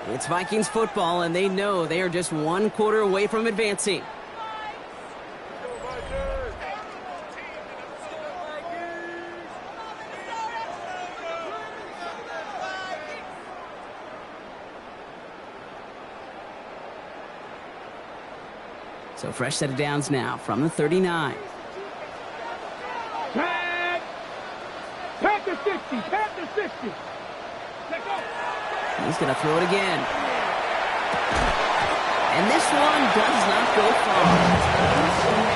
It's Vikings football, and they know they are just 1 quarter away from advancing. So fresh set of downs now from the 39. Pat the 60. Pat the 60. Let go. He's going to throw it again. And this one does not go far.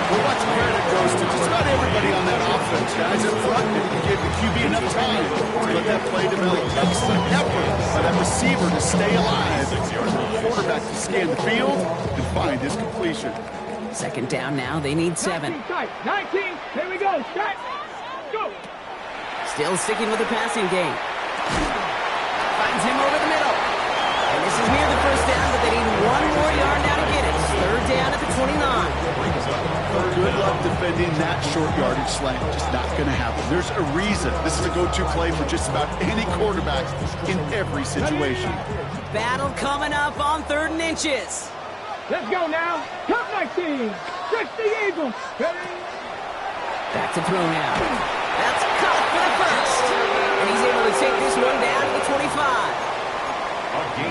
Well, much credit goes to just about everybody on that offense. Guys up front, if you give the QB enough time to let that play develop. Excellent effort by that receiver to stay alive. The quarterback to scan the field and find his completion. 2nd down now. They need 7. 19 tight. 19. Here we go. Shot. Go. Still sticking with the passing game. Finds him over the middle. And this is near the 1st down, but they need 1 more yard now to get it. 3rd down at the 29. Good luck defending that short yardage slant. Just not going to happen. There's a reason. This is a go-to play for just about any quarterback in every situation. Battle coming up on 3rd and inches. Let's go now. Top 19. 60 Eagles. Back to throw now. That's caught for the 1st. And he's able to take this one down to the 25.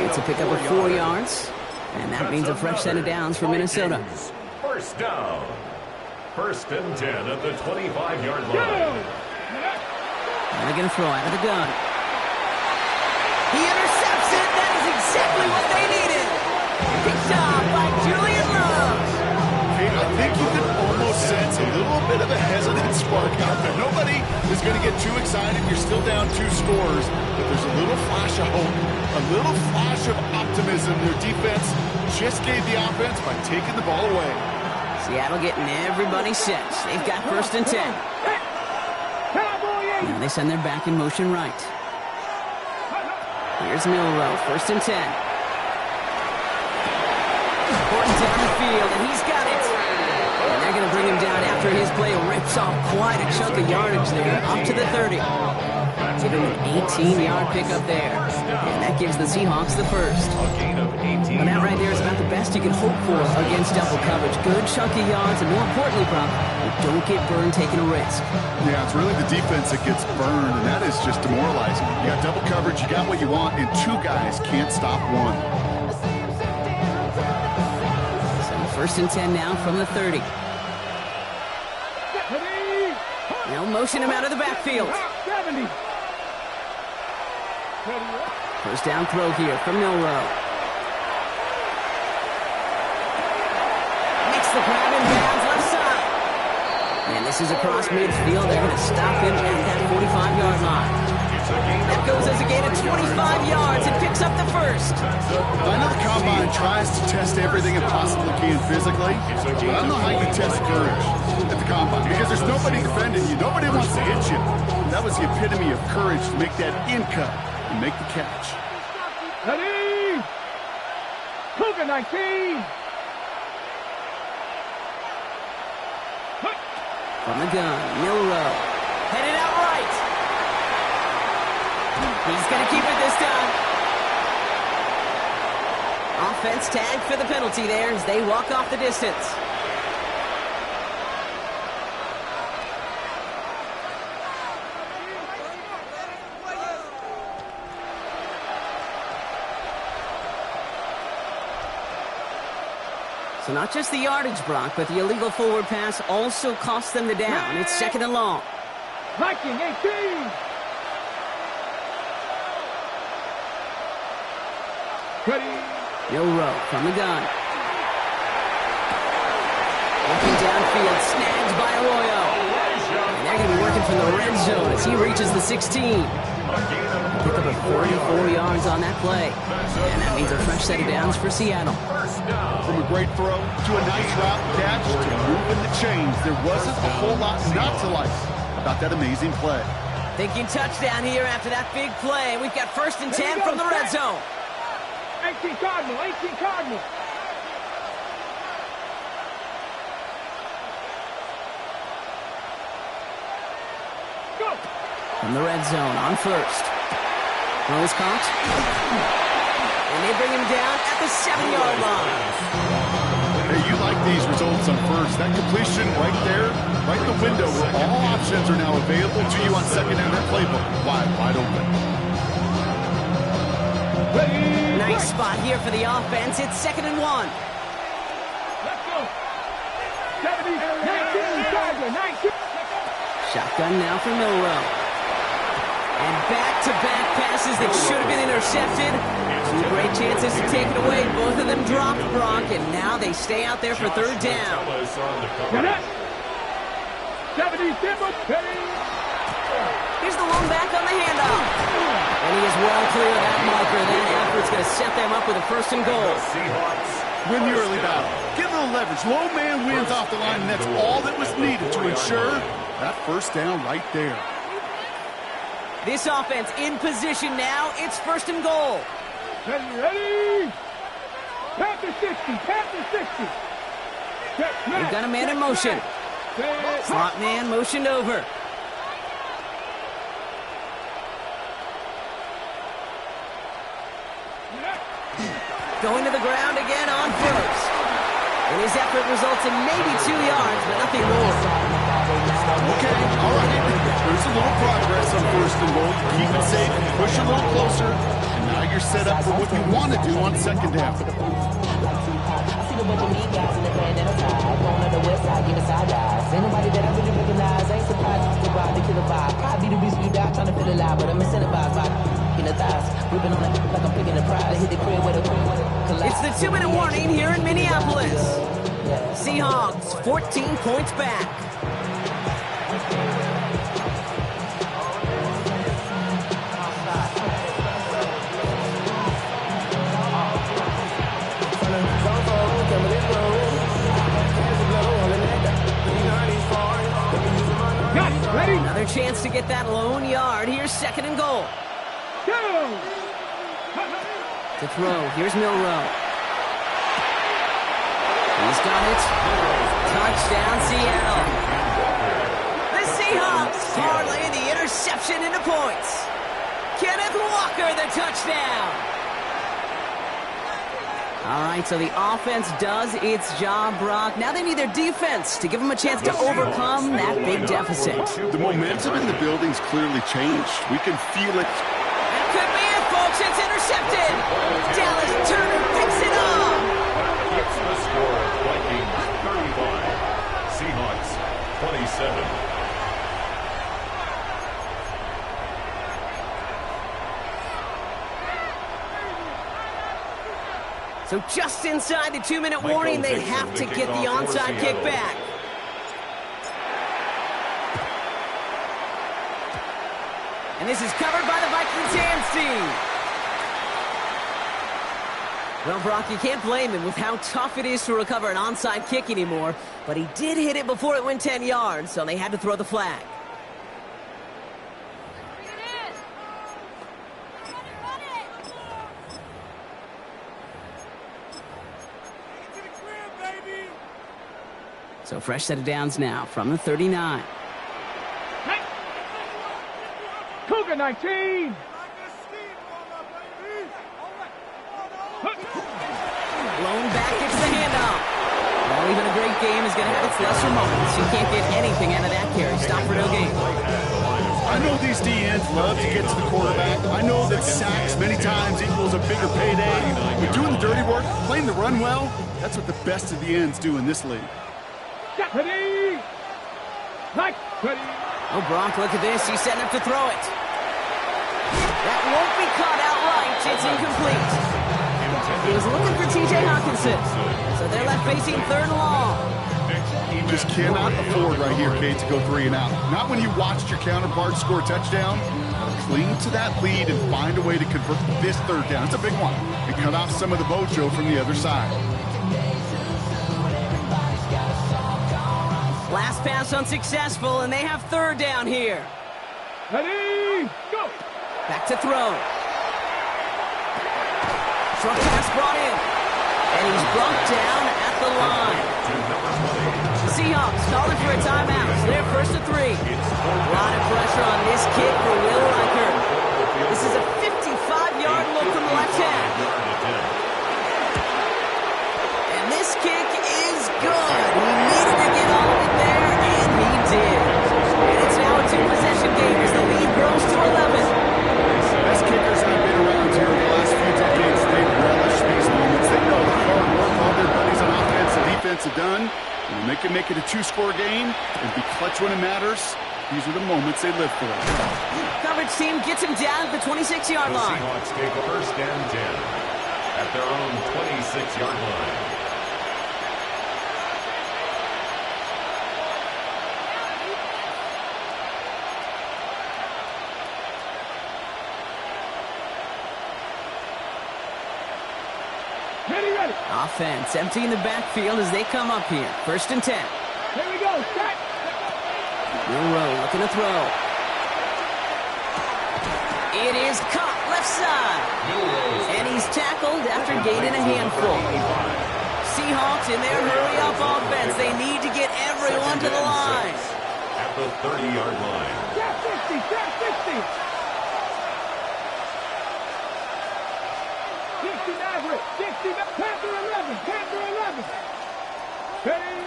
It's a pickup of 4 yards. And that means a fresh set of downs for Minnesota. 1st down. 1st and 10 at the 25-yard line. And they're going to throw out of the gun. He intercepts it. That is exactly what they needed. Picked off by Julian Love. Hey, I think you can almost sense a little bit of a hesitant spark out there. Nobody is going to get too excited. You're still down 2 scores, but there's a little flash of hope, a little flash of optimism. Their defense just gave the offense by taking the ball away. Seattle getting everybody set. They've got 1st and 10. Now they send their back in motion right. Here's Milrow, 1st and 10. Horton down the field, and he's got it. And they're going to bring him down after his play rips off quite a chunk of yardage there, up to the 30. Give him an 18-yard pickup there. And that gives the Seahawks the 1st. Well, that right there is about the best you can hope for against double coverage. Good chunky yards, and more importantly, Brock, you don't get burned taking a risk. Yeah, it's really the defense that gets burned, and that is just demoralizing. You got double coverage, you got what you want, and 2 guys can't stop 1. So 1st and 10 now from the 30. They'll motion him out of the backfield. 70. 1st down throw here from Milrow. Makes the grab in bounds left side. And this is across midfield. They're going to stop him at that 45-yard line. That goes as a gain of 25 yards and picks up the 1st. I know the Combine tries to test everything it possibly can physically, but I don't know how you test courage at the Combine, because there's nobody defending you. Nobody wants to hit you. That was the epitome of courage to make that in cut and make the catch. Ready? Cougar 19. From the gun, Milrow. Headed out right. He's got going to keep it this time. Offense tagged for the penalty there as they walk off the distance. So not just the yardage, Brock, but the illegal forward pass also cost them the down. It's 2nd and long. Viking 18. Ready. Milrow from the gun. Looking downfield, snagged by Arroyo. And they're going to be working from the red zone as he reaches the 16. Pick up a 44 yards on that play. And that means a fresh set of downs for Seattle. From a great throw to a nice route catch to moving the chains, there wasn't a whole lot not to like about that amazing play. Thinking touchdown here after that big play. We've got 1st and 10 from the red zone. 18 Cardinal, 18 Cardinal. Go. From the red zone on 1st. Throw is caught. And they bring him down at the 7-yard line. Hey, you like these results on 1st. That completion right there, right the window where all options are now available to you on 2nd down. That playbook wide open. Nice spot here for the offense. It's 2nd and 1. Let's go. 70, 19, Tiger, 19. Shotgun now for Milrow. And back-to-back passes that should have been intercepted. 2 great chances to take it away. Both of them dropped, Brock, and now they stay out there for 3rd down. 70, Timber, Here's the long back on the handoff. And he is well clear of that marker. That effort's going to set them up with a 1st and goal. Win the early battle. Get a little leverage. Low man wins off the line, and that's all that was needed to ensure that 1st down right there. This offense in position now. It's 1st and goal. Ready. Panther 60, Panther 60. They've got a man in motion. Slot man motioned over. Going to the ground again on 1st. And his effort results in maybe 2 yards, but nothing more. Okay, all right. There's a little progress on 1st and goal. You keep it safe, push a little closer, and now you're set up for what you want to do on 2nd down. Anybody that I really recognize ain't surprised to ride the killer vibe. Probably the reason you die trying to feel alive, but I'm incentivized by in the thighs, ripping on it like I'm picking a prize. Hit the crib with a collide. It's the 2-minute warning here in Minneapolis. Seahawks 14 points back. Another chance to get that lone yard. Here's 2nd and goal. To throw. Here's Milrow. He's got it. Touchdown, Seattle. The Seahawks parlaying the interception into points. Kenneth Walker, the touchdown. All right, so the offense does its job, Brock. Now they need their defense to give them a chance to overcome that big deficit. The momentum in the building's clearly changed. We can feel it. That could be it, folks. It's intercepted. Dallas Turner picks it up. That's the score. Vikings 35. Seahawks 27. So just inside the 2-minute warning, they have to get the onside kick back. And this is covered by the Vikings hands team. Well, Brock, you can't blame him with how tough it is to recover an onside kick anymore. But he did hit it before it went 10 yards, so they had to throw the flag. So fresh set of downs now from the 39. Cougar 19. game is going to have its lesser moments. You can't get anything out of that carry. Stop for no gain. I know these DNs love to get to the quarterback. I know that sacks many times equals a bigger payday. But doing the dirty work, playing the run well, that's what the best of the ends do in this league. Ready. Like, ready. Oh, Brock, look at this. He's setting up to throw it. That won't be caught outright. It's incomplete. He was looking for T.J. Hawkinson. So they're left facing 3rd and long. Just cannot afford right here, Kate, to go 3 and out. Not when you watched your counterpart score a touchdown. Cling to that lead and find a way to convert this 3rd down. It's a big one. And cut off some of the mojo from the other side. Last pass unsuccessful, and they have 3rd down here. Ready, go. Back to throw. Short pass brought in. And he's brought down at the line. The Seahawks calling for a timeout. So they're 1st and 3. A lot of pressure on this kick for Will Riker. This is a 55-yard look from the left hand. And this kick is good. He needed to get all of it there, and he did. And it's now a 2-possession game as the lead grows to 11. Best kickers I've been around here in the last few decades, they relish these moments. They know the hard work all their buddies on offense and defense have done. And when they can make it a 2-score game and be clutch when it matters, these are the moments they live for. Coverage team gets him down at the 26-yard line. The Seahawks take 1st and 10 at their own 26-yard line. Ready. Offense emptying the backfield as they come up here. 1st and 10. Here we go, set. Milroe looking to throw. It is caught left side. And he's tackled after gaining a handful. Seahawks in their hurry-up offense. They need to get everyone to the line. At the 30-yard line. Set 60, set 60. 60 Maverick, 60, Panther 11, Panther 11. Ready.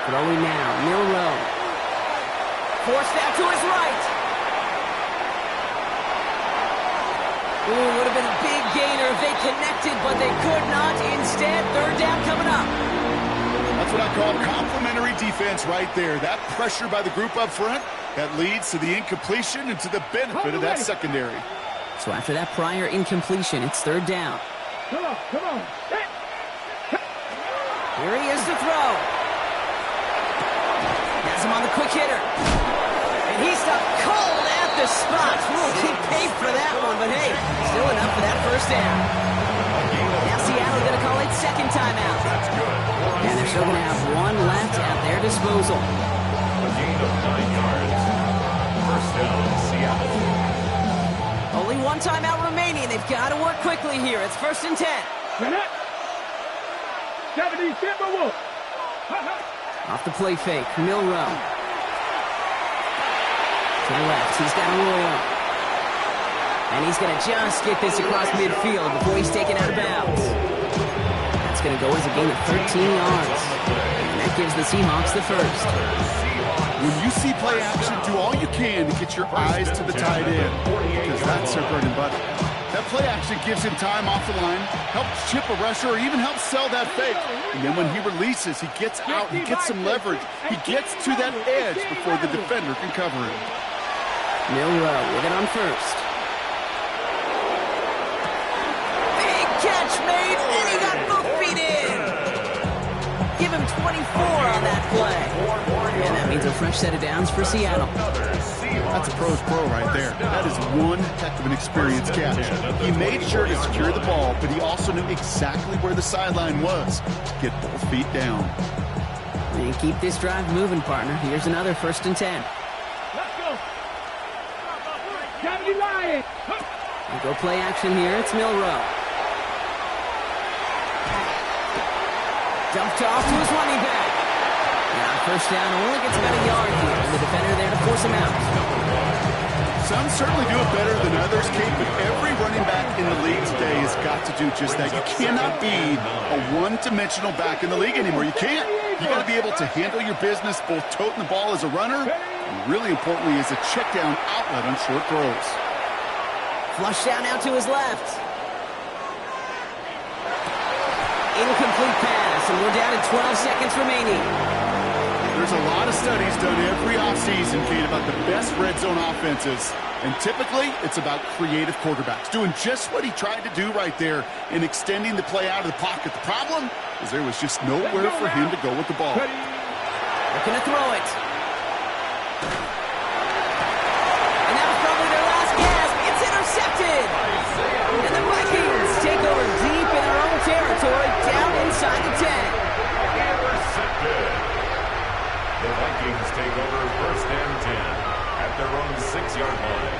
Throwing now, Milroe. Forced out to his right. Ooh, would have been a big gainer if they connected, but they could not. Instead, 3rd down coming up. That's what I call complementary defense right there. That pressure by the group up front, that leads to the incompletion and to the benefit of that secondary. So after that prior incompletion, it's 3rd down. Come on. Set. Here he is to throw. Has him on the quick hitter. And he's stopped cold at the spot. He paid for that one, but hey, still enough for that 1st down. Now Seattle going to call it 2nd timeout. And they're still going to have 1 left at their disposal. A gain of 9 yards. 1st down, Seattle. Only 1 timeout remaining. They've got to work quickly here. It's 1st and 10. 70 Timberwolves. Off the play fake, Milroe. To the left, he's got a roll. And he's going to just get this across midfield before he's taken out of bounds. That's going to go as a gain of 13 yards. And that gives the Seahawks the 1st. When you see play action, do all you can to get your eyes to the tight end, because that's their bread and butter. That play action gives him time off the line, helps chip a rusher, or even helps sell that fake. And then when he releases, he gets out, he gets some leverage. He gets to that edge before the defender can cover him. Milroe with it on 1st. Big catch made, and he got both feet in. Give him 24 on that play. And that means a fresh set of downs for Seattle. That's a pro's pro right there. That is one heck of an experienced catch. He made sure to secure the ball, but he also knew exactly where the sideline was to get both feet down. And keep this drive moving, partner. Here's another 1st and 10. Let's go. 79. We'll go play action here. It's Milroe. Dumped off to his running back. Now 1st down, only gets about a yard here. And the defender there to force him out. Some certainly do it better than others, Kate, but every running back in the league today has got to do just that. You cannot be a one-dimensional back in the league anymore. You can't. You got to be able to handle your business, both toting the ball as a runner, and really importantly as a check down outlet on short throws. Flush down out to his left. Incomplete pass, and we're down to 12 seconds remaining. There's a lot of studies done every offseason, Kate, about the best red zone offenses. And typically, it's about creative quarterbacks doing just what he tried to do right there in extending the play out of the pocket. The problem is there was just nowhere for him to go with the ball. They're going to throw it. And that was probably their last gasp. It's intercepted. And the Vikings take over deep in their own territory, down inside the 10. Intercepted. The Vikings take over first and 10 at their own 6-yard line.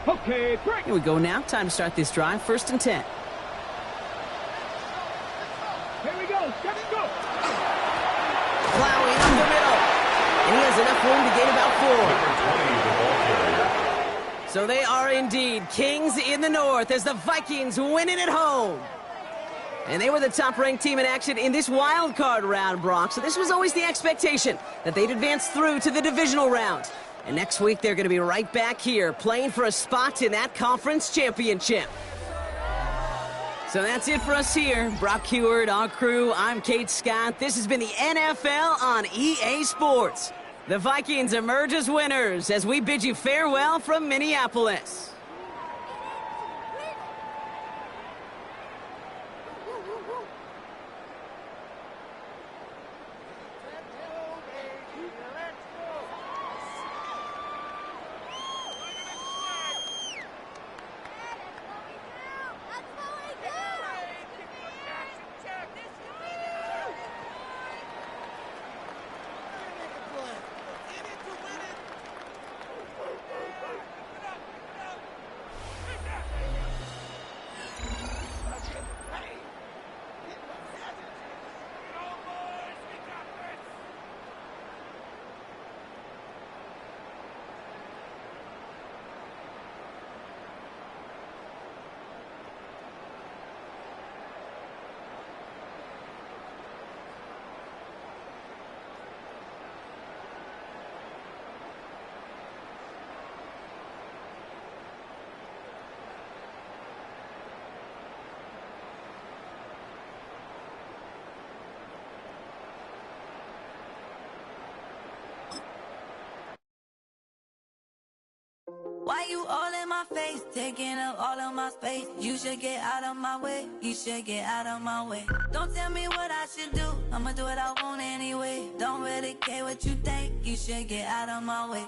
Okay, break. Here we go now. Time to start this drive. First and 10. Here we go. Step and go. Plowing up the middle. And he has enough room to gain about 4. Number 20, the ball carrier. So they are indeed kings in the north as the Vikings win it at home. And they were the top-ranked team in action in this wild card round, Brock. So this was always the expectation that they'd advance through to the divisional round. And next week, they're going to be right back here playing for a spot in that conference championship. So that's it for us here. Brock Heward, our crew, I'm Kate Scott. This has been the NFL on EA Sports. The Vikings emerge as winners as we bid you farewell from Minneapolis. Why you all in my face, taking up all of my space? You should get out of my way, you should get out of my way. Don't tell me what I should do, I'ma do what I want anyway. Don't really care what you think, you should get out of my way.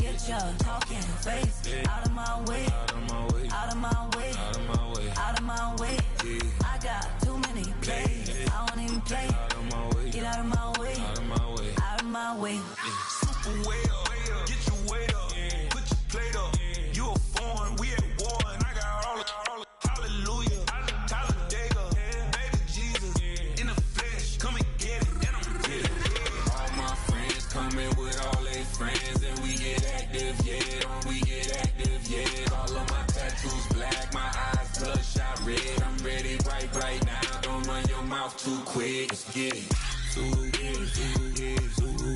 Get your talking face out of my way, out of my way, out of my way, out of my way, out of my way. I got too many plays, I don't even play. Get out of my way, out of my way, out of my way. Way up, get your weight up, put your plate up. You a foreign, we at war, and I got all the hallelujah, Talladega, baby Jesus, in the flesh, come and get it, and I'm get it. All my friends coming with all their friends, and we get active, yeah, we get active, yeah. All of my tattoos black, my eyes bloodshot red. I'm ready right now, don't run your mouth too quick, let's get it.